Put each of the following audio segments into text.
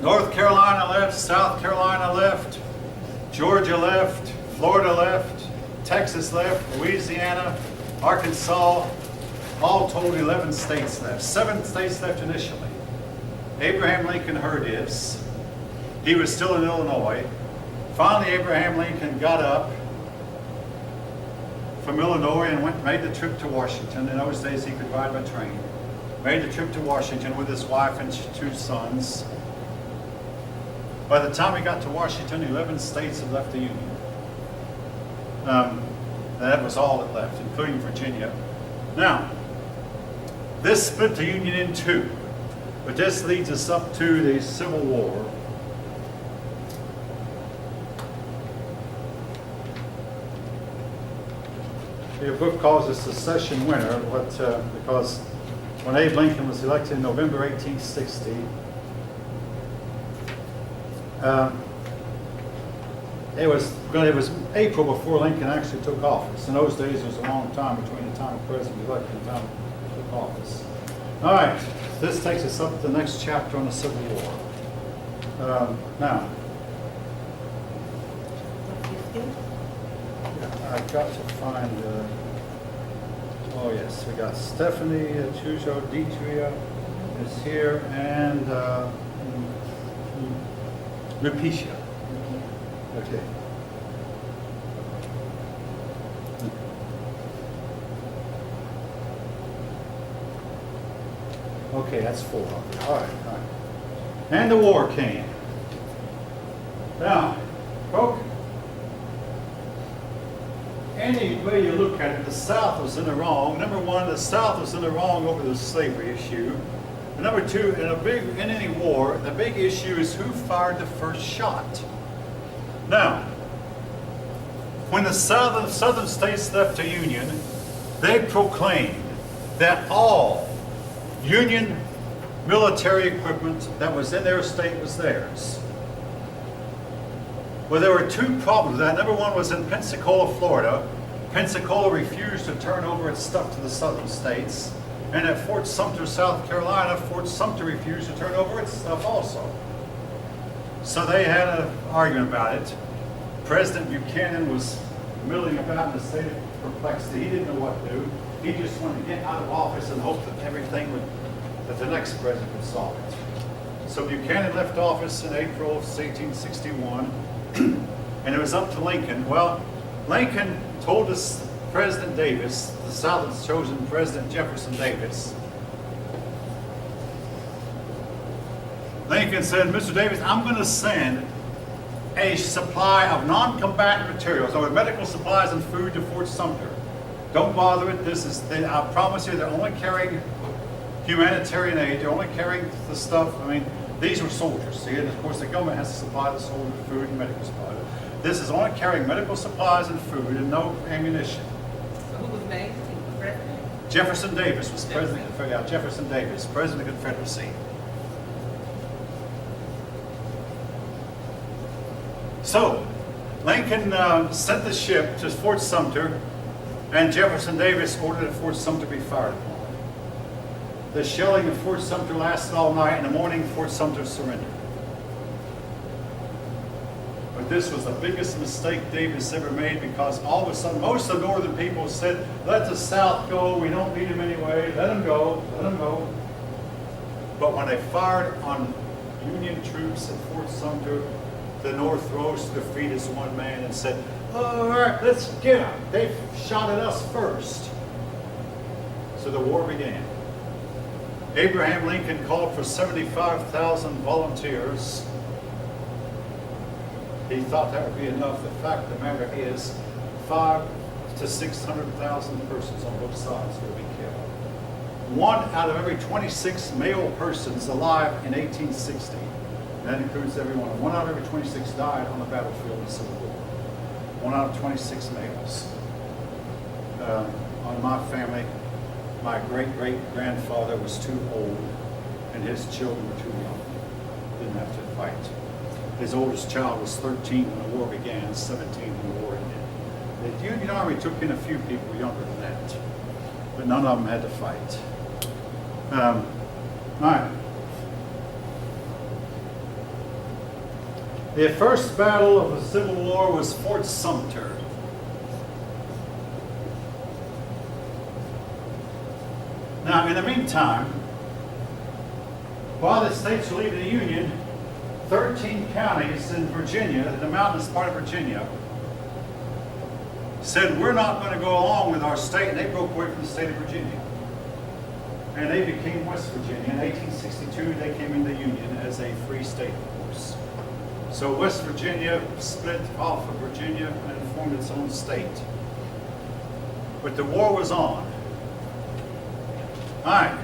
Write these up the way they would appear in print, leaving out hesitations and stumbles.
North Carolina left, South Carolina left, Georgia left, Florida left, Texas left, Louisiana, Arkansas, all told 11 states left. 7 states left initially. Abraham Lincoln heard this. He was still in Illinois. Finally, Abraham Lincoln got up from Illinois and made the trip to Washington. In those days, he could ride by train. Made the trip to Washington with his wife and 2 sons. By the time he got to Washington, 11 states had left the Union. That was all that left, including Virginia. Now, this split the Union in 2, but this leads us up to the Civil War. Your book calls it Secession Winter, because when Abe Lincoln was elected in November 1860, it was April before Lincoln actually took office. In those days, there was a long time between the time the president was elected and the time he took office. All right, this takes us up to the next chapter on the Civil War. Now, I've got to find, oh yes, we got Stephanie Chujo Ditria is here, and Lupicia. Okay. Okay, that's 4. All right. And the war came. Now, folks, any way you look at it, the South was in the wrong. Number one, the South was in the wrong over the slavery issue. And number 2, in any war, the big issue is who fired the first shot. Now, when the southern states left the Union, they proclaimed that all Union military equipment that was in their state was theirs. Well, there were 2 problems with that. Number 1 was in Pensacola, Florida. Pensacola refused to turn over its stuff to the southern states. And at Fort Sumter, South Carolina, Fort Sumter refused to turn over its stuff also. So they had an argument about it. President Buchanan was milling about in a state of perplexity. He didn't know what to do. He just wanted to get out of office and hope that that the next president would solve it. So Buchanan left office in April of 1861, and it was up to Lincoln. Well, Lincoln told us President Davis, the South had chosen President Jefferson Davis. Lincoln said, Mr. Davis, I'm going to send a supply of non-combatant materials, or medical supplies and food to Fort Sumter. Don't bother it. I promise you, they're only carrying humanitarian aid. They're only carrying the stuff. I mean, these were soldiers, see, and of course the government has to supply the soldiers with food and medical supplies. This is only carrying medical supplies and food and no ammunition. So who was named president? Jefferson Davis was president of the Jefferson Davis, president of the Confederacy. So, Lincoln sent the ship to Fort Sumter, and Jefferson Davis ordered that Fort Sumter be fired upon. The shelling of Fort Sumter lasted all night. In the morning, Fort Sumter surrendered. But this was the biggest mistake Davis ever made, because all of a sudden, most of the northern people said, let the South go, we don't need them anyway, let them go, let them go. But when they fired on Union troops at Fort Sumter, the North rose to their feet as one man and said, all right, let's get them. They shot at us first. So the war began. Abraham Lincoln called for 75,000 volunteers. He thought that would be enough. The fact of the matter is 500,000 to 600,000 persons on both sides will be killed. 1 out of every 26 male persons alive in 1860, that includes everyone, 1 out of every 26 died on the battlefield in the Civil War. 1 out of 26 males. On my family, my great-great-grandfather was too old, and his children were too young. Didn't have to fight. His oldest child was 13 when the war began, 17 when the war ended. The Union Army took in a few people younger than that, but none of them had to fight. All right. The first battle of the Civil War was Fort Sumter. Now, in the meantime, while the states were leaving the Union, 13 counties in Virginia, the mountainous part of Virginia, said, we're not going to go along with our state, and they broke away from the state of Virginia. And they became West Virginia. In 1862, they came into the Union as a free state, of course. So West Virginia split off of Virginia and formed its own state. But the war was on. All right.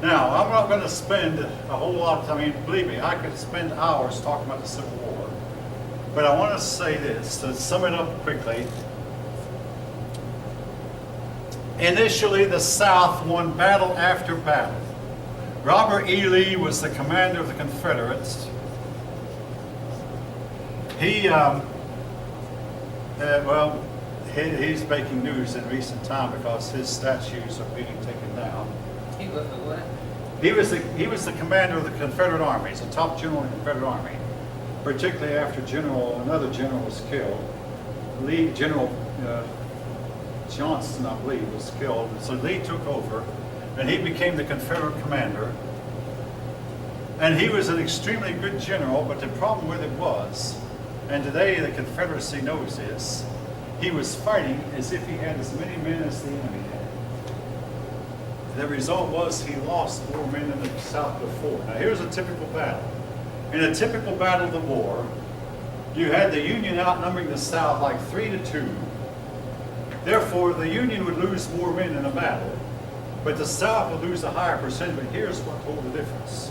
Now, I'm not going to spend a whole lot of time. I mean, believe me, I could spend hours talking about the Civil War. But I want to say this, to sum it up quickly. Initially, the South won battle after battle. Robert E. Lee was the commander of the Confederates. He's making news in recent time because his statues are being taken down. He was the what? He was the commander of the Confederate Army. He's the top general in the Confederate Army. Particularly after another general was killed. General Johnston, I believe, was killed. So Lee took over, and he became the Confederate commander. And he was an extremely good general, but the problem with it was, and today the Confederacy knows this, he was fighting as if he had as many men as the enemy had. The result was he lost more men in the South before. Now here's a typical battle. In a typical battle of the war, you had the Union outnumbering the South like 3-2. Therefore, the Union would lose more men in a battle, but the South would lose a higher percentage. But here's what told the difference.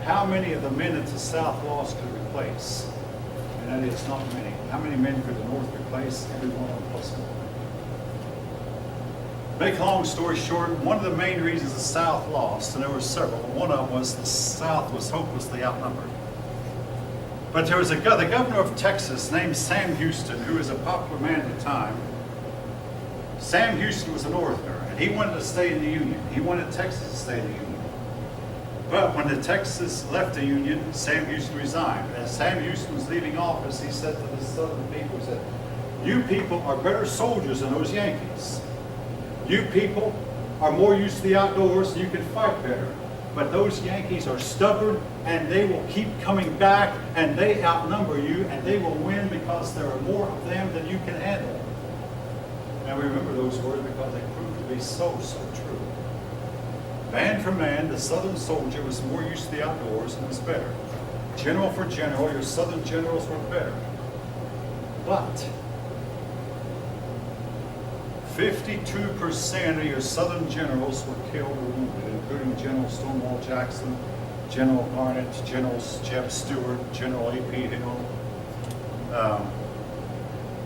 How many of the men that the South lost could replace? And that is not many. How many men could the North replace? Every one of them plus one. Make a long story short, one of the main reasons the South lost, and there were several, but one of them was the South was hopelessly outnumbered. But there was the governor of Texas named Sam Houston, who was a popular man at the time. Sam Houston was a Northerner, and he wanted to stay in the Union. He wanted Texas to stay in the Union. But when the Texas left the Union, Sam Houston resigned. As Sam Houston was leaving office, he said to the Southern people, he said, you people are better soldiers than those Yankees. You people are more used to the outdoors, and you can fight better. But those Yankees are stubborn, and they will keep coming back, and they outnumber you, and they will win because there are more of them than you can handle. Now remember those words because they proved to be so true. Man for man, the Southern soldier was more used to the outdoors and was better. General for general, your Southern generals were better. But 52% of your Southern generals were killed or wounded, including General Stonewall Jackson, General Garnett, General Jeff Stewart, General A.P. Hill.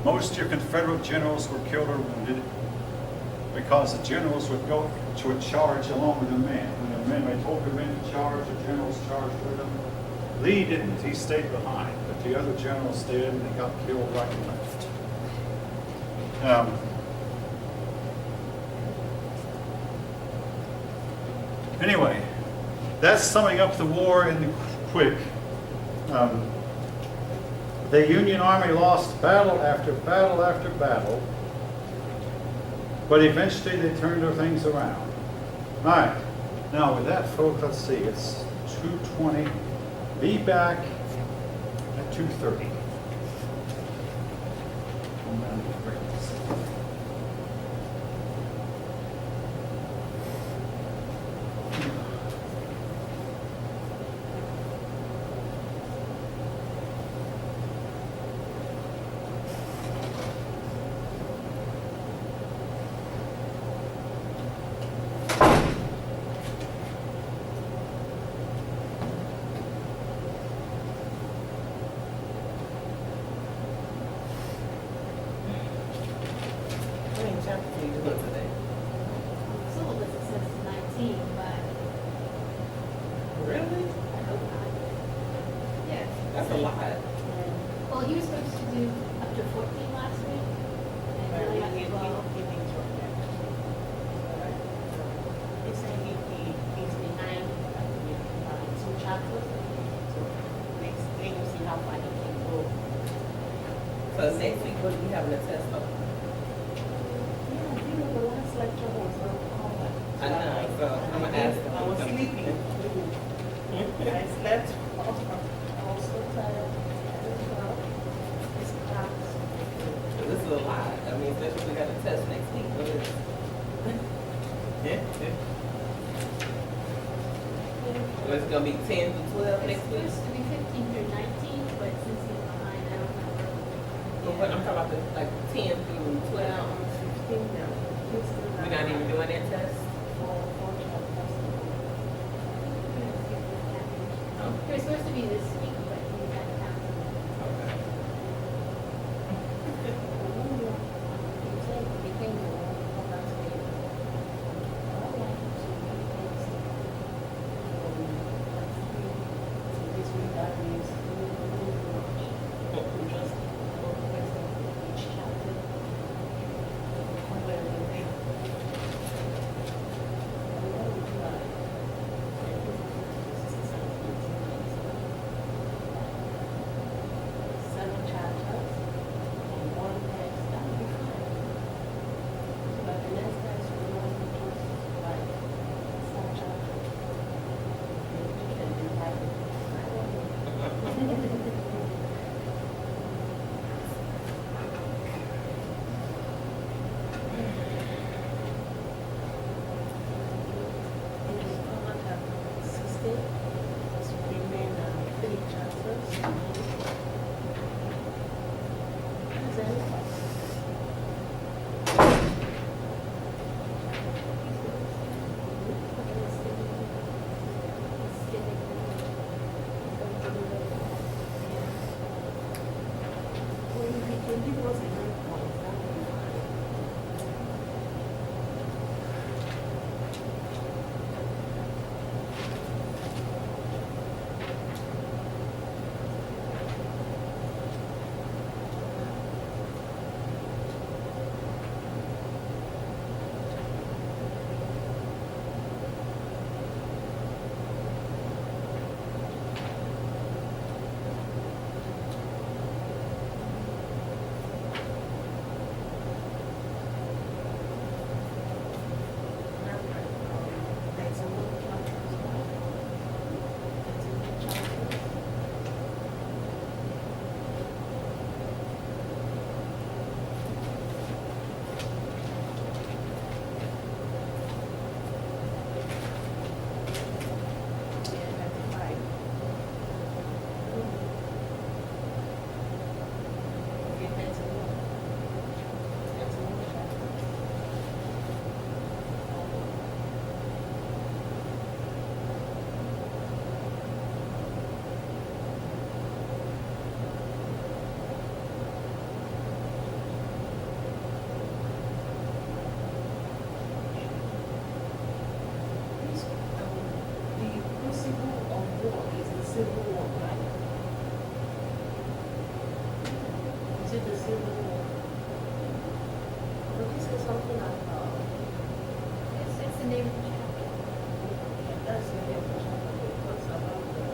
Most of your Confederate generals were killed or wounded because the generals would go to a charge along with the men. When they told the men to charge, the generals charged with them. Lee didn't. He stayed behind. But the other generals did, and they got killed right and left. Anyway, that's summing up the war in quick. The Union Army lost battle after battle after battle, but eventually they turned their things around. All right, now with that, folks, let's see, it's 2:20. Be back at 2:30. How many chapters did you look today? Syllabus it says 19, but Really? I hope not. Yes. That's a lot. Well, you were supposed to do up to 14 last week, and you only got to 12. It's saying it needs to be 9, 2 chapters. Next thing, you see how far he can go. So next week, what do we having a test of? Yeah, you know, the last lecture was on combat. I know, so I'm gonna ask them. I was sleeping. I slept. I was so tired. This class. This is a lot. I mean, especially if we got a test next week. What is it? So it's gonna be 10 to 12 It's next week? supposed to be 15 through 19, but since he's behind, I don't know. But I'm talking about the, like 10 through 12. I'm 15 now. We're not even doing that test? He was supposed to be this week, but he got canceled. Okay. Seven chapters and one text, that would be fine. But the next text will not be just like some chapters. Maybe we can divide it. I don't know. In the common chapter 16, it's remain 3 chapters. Civil War, right? Is it the Civil War? But this is something about, It's the name of the chapter. that's the name of the chapter, it talks about the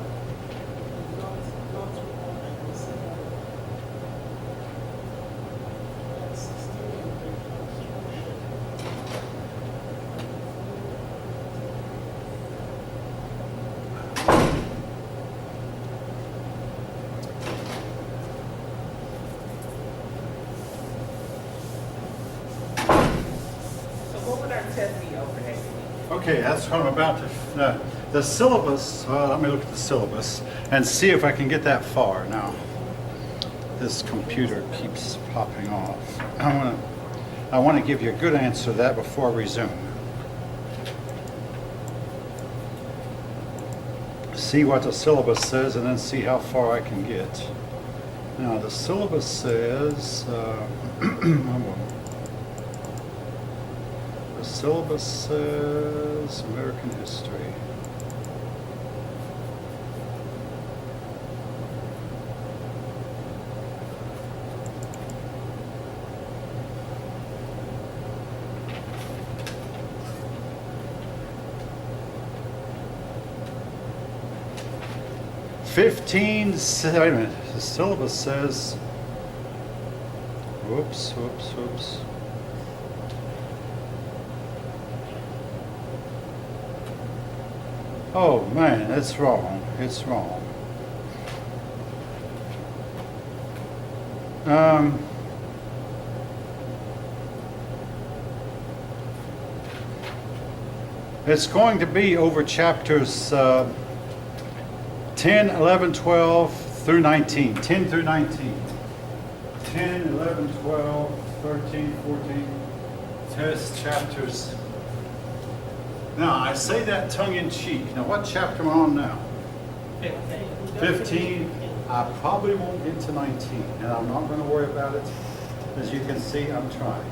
not war and the Civil War. That's 16 in Reconstruction. So what would our test be over next week? Okay, that's what I'm about to, the syllabus, let me look at the syllabus and see if I can get that far. Now, this computer keeps popping off. I want to give you a good answer to that before I resume. See what the syllabus says and then see how far I can get. Now, the syllabus says, the syllabus says American history. 15, wait a minute, the syllabus says, whoops. Oh man, it's wrong. It's going to be over chapters 10, 11, 12 through 19. 10 through 19. 10, 11, 12, 13, 14. Test chapters. Now, I say that tongue in cheek. Now, what chapter am I on now? 15. I probably won't get to 19, and I'm not going to worry about it. As you can see, I'm trying.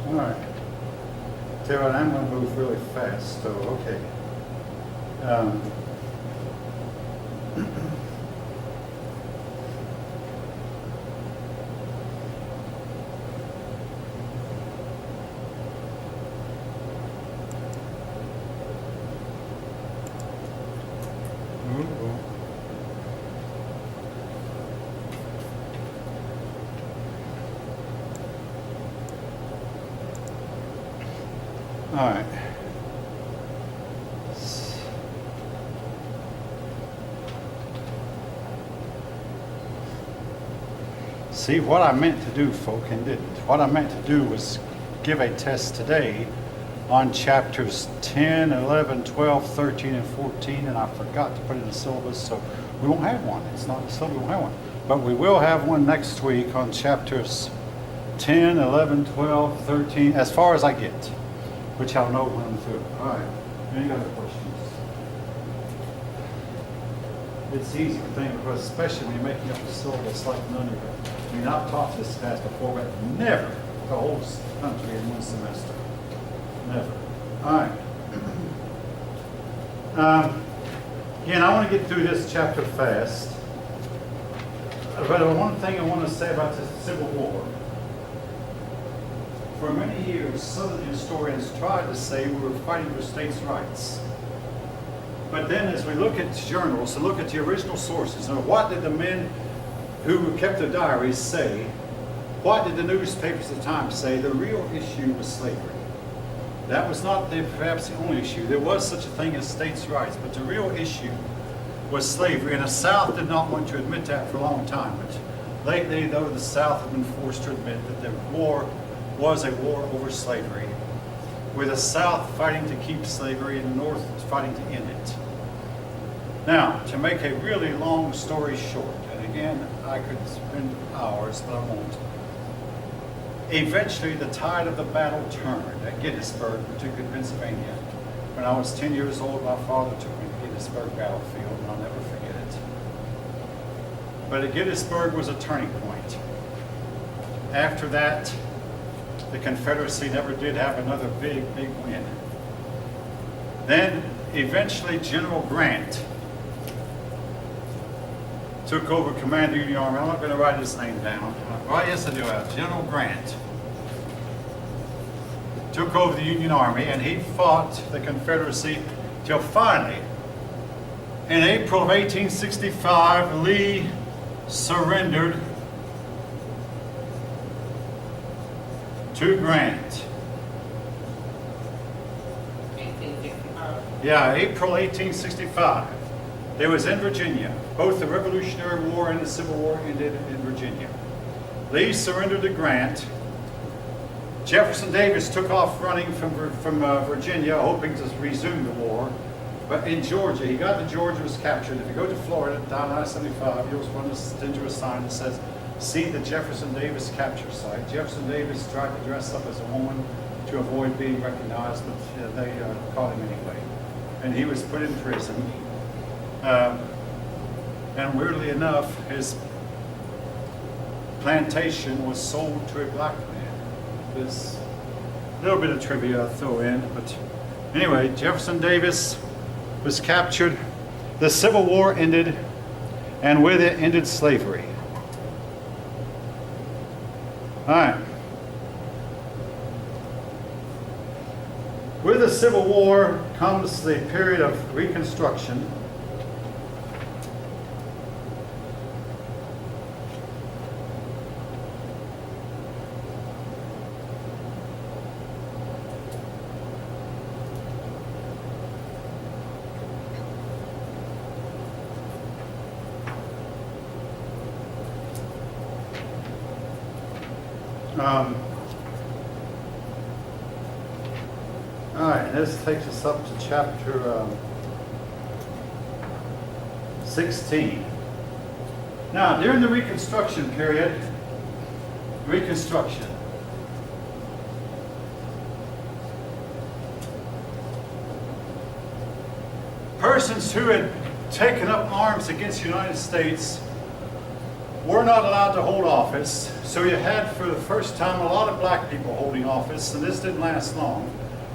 All right. Tell you what, I'm going to move really fast, so okay. All right. See, what I meant to do, folk, and didn't. What I meant to do was give a test today on chapters 10, 11, 12, 13, and 14, and I forgot to put it in the syllabus, so we won't have one. It's not in the syllabus, we won't have one. But we will have one next week on chapters 10, 11, 12, 13, as far as I get, which I'll know when I'm through. All right. Any other questions? It's easy to think, because especially when you're making up a syllabus like none of it. I mean, I've taught this class before, but never the whole country in one semester. Never. All right. Again, I want to get through this chapter fast. But one thing I want to say about the Civil War. For many years, Southern historians tried to say we were fighting for states' rights. But then as we look at journals, to look at the original sources, and what did the men who kept their diaries say? What did the newspapers at the time say? The real issue was slavery. That was not perhaps the only issue. There was such a thing as states' rights, but the real issue was slavery. And the South did not want to admit that for a long time. But lately, though, the South had been forced to admit that the war was a war over slavery, with the South fighting to keep slavery and the North fighting to end it. Now, to make a really long story short, and again, I could spend hours, but I won't. Eventually, the tide of the battle turned at Gettysburg, particularly in Pennsylvania. When I was 10 years old, my father took me to Gettysburg battlefield, and I'll never forget it. But at Gettysburg was a turning point. After that, the Confederacy never did have another big win. Then, eventually, General Grant took over command of the Union Army. I'm not going to write his name down. Well, yes, I do have. General Grant took over the Union Army, and he fought the Confederacy till finally, in April of 1865, Lee surrendered to Grant. 1865. Yeah, April 1865. It was in Virginia. Both the Revolutionary War and the Civil War ended in Virginia. Lee surrendered to Grant. Jefferson Davis took off running from Virginia, hoping to resume the war. But in Georgia, he got to Georgia, was captured. If you go to Florida, down I-75, you'll run this dangerous sign that says, "See the Jefferson Davis capture site." Jefferson Davis tried to dress up as a woman to avoid being recognized, but they caught him anyway. And he was put in prison. And weirdly enough, plantation was sold to a black man. This little bit of trivia I'll throw in, but anyway, Jefferson Davis was captured. The Civil War ended, and with it ended slavery. All right. With the Civil War comes the period of Reconstruction. All right, this takes us up to chapter 16. Now, during the Reconstruction period, persons who had taken up arms against the United States were not allowed to hold office. So you had, for the first time, a lot of black people holding office, and this didn't last long.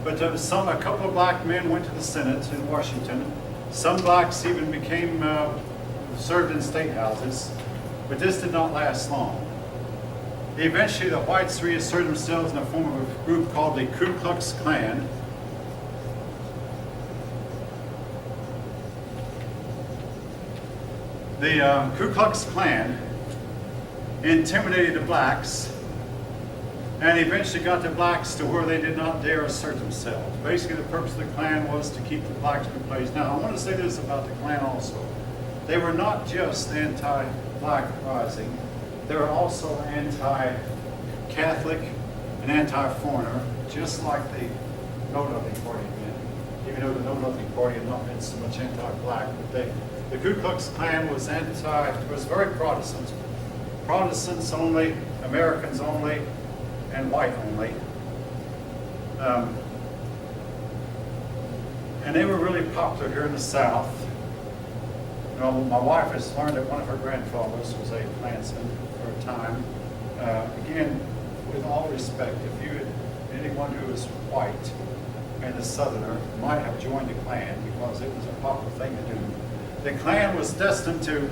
But a couple of black men went to the Senate in Washington. Some blacks even served in state houses, but this did not last long. Eventually, the whites reasserted themselves in the form of a group called the Ku Klux Klan. The Ku Klux Klan intimidated the blacks and eventually got the blacks to where they did not dare assert themselves. Basically, the purpose of the Klan was to keep the blacks in place. Now, I want to say this about the Klan also. They were not just anti-black rising, they were also anti-Catholic and anti-foreigner, just like the No Nothing Party did. Even though the No Nothing Party had not been so much anti-black, but the Ku Klux Klan was very Protestant. Protestants only, Americans only, and white only. And they were really popular here in the South. You know, my wife has learned that one of her grandfathers was a Klansman for a time. Again, with all respect, anyone who was white and a Southerner might have joined the Klan because it was a popular thing to do. The Klan was destined to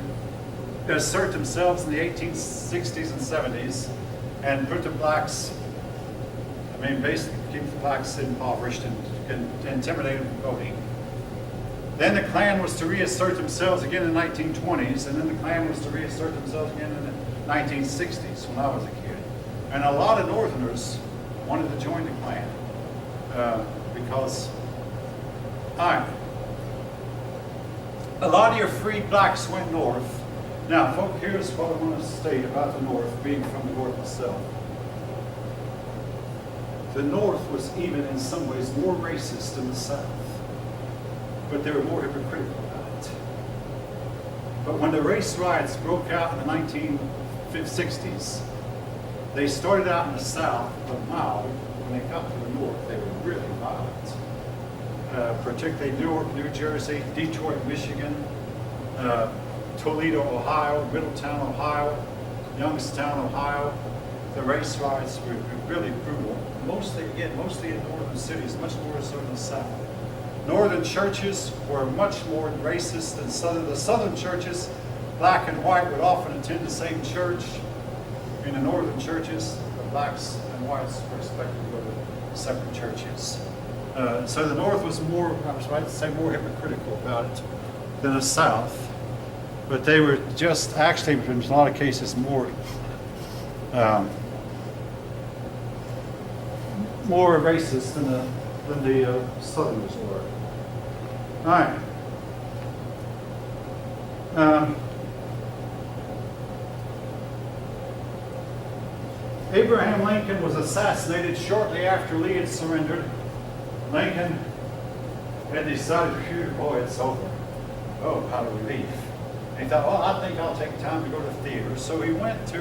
assert themselves in the 1860s and 70s and put the blacks, basically keep the blacks impoverished and intimidate them from voting. Then the Klan was to reassert themselves again in the 1920s, and then the Klan was to reassert themselves again in the 1960s when I was a kid. And a lot of Northerners wanted to join the Klan because, a lot of your freed blacks went north. Now, folks, here's what I want to state about the North, being from the North myself. The North was even in some ways more racist than the South, but they were more hypocritical about it. But when the race riots broke out in the 1960s, they started out in the South, but mild. When they got to the North, they were really violent. Particularly Newark, New Jersey, Detroit, Michigan, Toledo, Ohio, Middletown, Ohio, Youngstown, Ohio. The race riots were really brutal. Mostly in northern cities, much more so than the South. Northern churches were much more racist than Southern. The Southern churches, black and white, would often attend the same church. In the Northern churches, the blacks and whites were expected to go to separate churches. So the North was more hypocritical about it than the South. But they were just actually, in a lot of cases, more racist than the Southerners were. All right. Abraham Lincoln was assassinated shortly after Lee had surrendered. Lincoln had decided, phew, boy, it's over. Oh, how a relief. And he thought, well, I think I'll take time to go to the theater. So he went to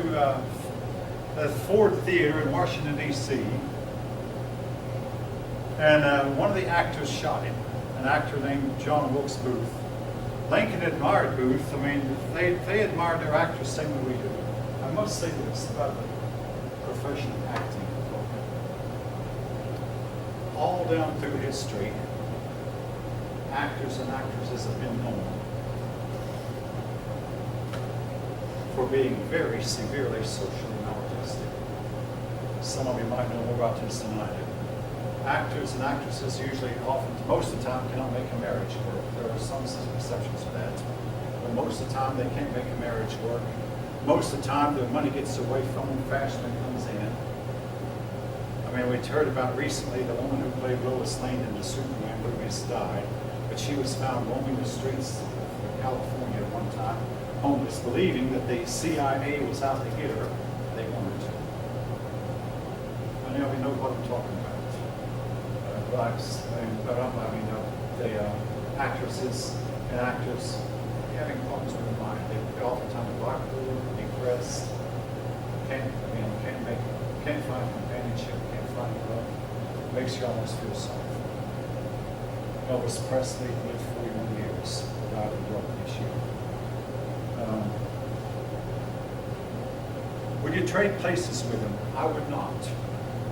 the Ford Theater in Washington, D.C. And one of the actors shot him, an actor named John Wilkes Booth. Lincoln admired Booth. They admired their actors the same way we do. want to say this about the profession of acting. All down through history, actors and actresses have been known for being very severely socially maladjusted. Some of you might know more about this than I do. Actors and actresses usually, often, most of the time, cannot make a marriage work. There are some exceptions to that. But most of the time, they can't make a marriage work. Most of the time, the money gets away from them faster than it comes in. I mean, we heard about recently the woman who played Lois Lane in the Superman movies died, but she was found roaming the streets of California at one time, homeless, believing that the CIA was out to get her. They weren't. I know you know what I'm talking about. The actresses and actors having problems with their mind. They oftentimes bipolar, depressed, can't find companionship, can't find love. Makes you almost feel sorry for them. Elvis Presley lived 41 years without a drug issue. Would you trade places with him? I would not.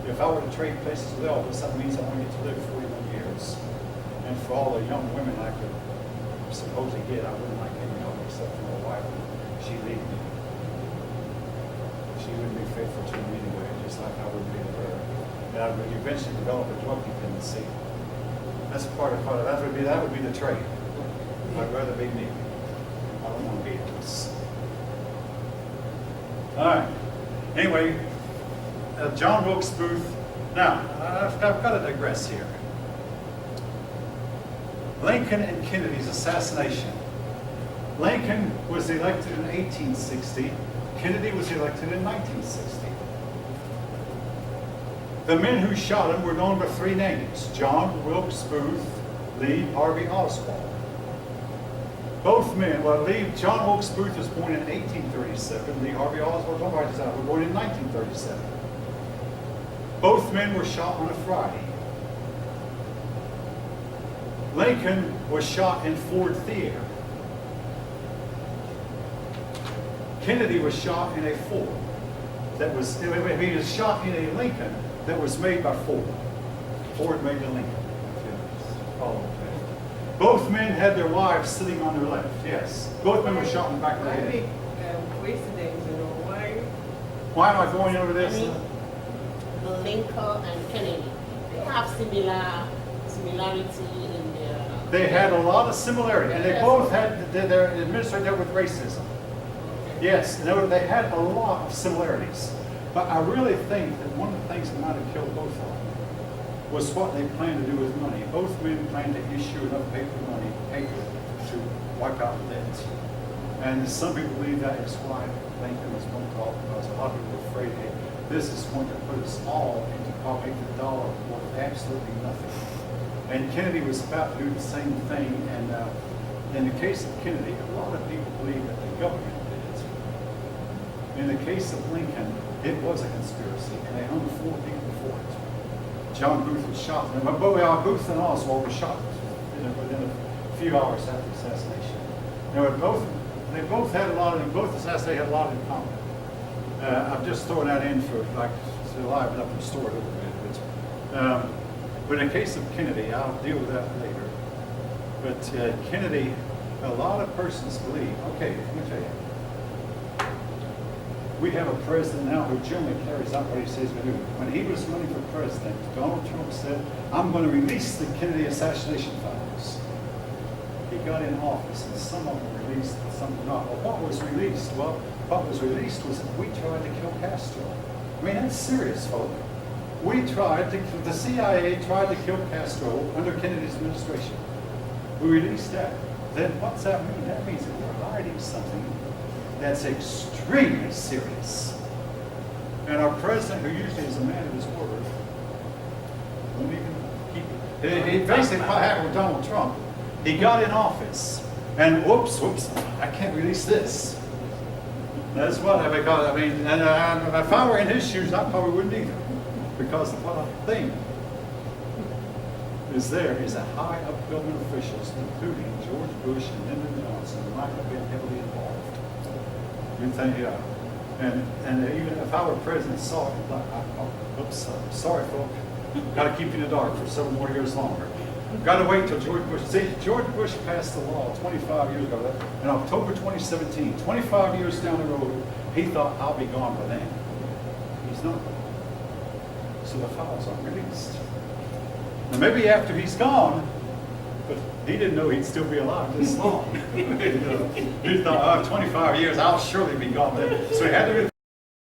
If I were to trade places with Elvis, that means I only get to live 41 years. And for all the young women I could supposedly get, I wouldn't like any of them except for my wife. She'd leave me. She wouldn't be faithful to me anyway, just like I would be to her. And I would eventually develop a drug dependency. That's part of that would be the trade. I'd rather be me. I don't want to be Elvis. All right. Anyway, John Wilkes Booth. Now, I've got to digress here. Lincoln and Kennedy's assassination. Lincoln was elected in 1860. Kennedy was elected in 1960. The men who shot him were known by three names: John Wilkes Booth, Lee Harvey Oswald. Both men, John Wilkes Booth was born in 1837. Lee Harvey Oswald, don't write this down, was born in 1937. Both men were shot on a Friday. Lincoln was shot in Ford Theater. Kennedy was shot in a Ford. He was shot in a Lincoln that was made by Ford. Ford made the Lincoln. Follow me. Both men had their wives sitting on their left. Yes. Both men were shot in the back of the head. Coincidence, you know, why? Why am I going over this? Lincoln and Kennedy, they have similarity in their... They had a lot of similarity, and they both had their administered dealt with racism. Yes, they had a lot of similarities. But I really think that one of the things that might have killed both of them was what they planned to do with money. Both men planned to issue enough paper to wipe out the debt. And some people believe that is why Lincoln was one called, because a lot of people were afraid that this is going to put us all into make the dollar worth absolutely nothing. And Kennedy was about to do the same thing. And in the case of Kennedy, a lot of people believe that the government did it. In the case of Lincoln, it was a conspiracy, and they hung 4 people for it. John Booth was shot. Booth and Oswald were shot within a few hours after the assassination. They both had a lot of, both assassinations had a lot in common. I'm just throwing that in for to liven up the story a little bit. But in the case of Kennedy, I'll deal with that later. But Kennedy, a lot of persons believe, okay, let me tell you. We have a president now who generally carries out what he says we do. When he was running for president, Donald Trump said, I'm going to release the Kennedy assassination files. He got in office, and some of them were released, and some were not. Well, what was released? Well, what was released was that we tried to kill Castro. I mean, that's serious, folks. The CIA tried to kill Castro under Kennedy's administration. We released that. Then what's that mean? That means that we're hiding something that's extremely serious. And our president, who usually is a man of his word, won't even keep it. He basically what happened with Donald Trump. He got in office, and whoops, I can't release this. That's what I mean, and if I were in his shoes, I probably wouldn't either. Because what I think is there is a high up government officials, including George Bush and Lyndon Johnson, who might have been heavily involved. You think, yeah. And even if I were president, saw it, like, oops, sorry, folks. Got to keep you in the dark for several more years longer. Got to wait till George Bush. See, George Bush passed the law 25 years ago. In October 2017, 25 years down the road, he thought, I'll be gone by then. He's not. So the files aren't released. Now maybe after he's gone, but he didn't know he'd still be alive this long. He thought, 25 years, I'll surely be gone then. So he had to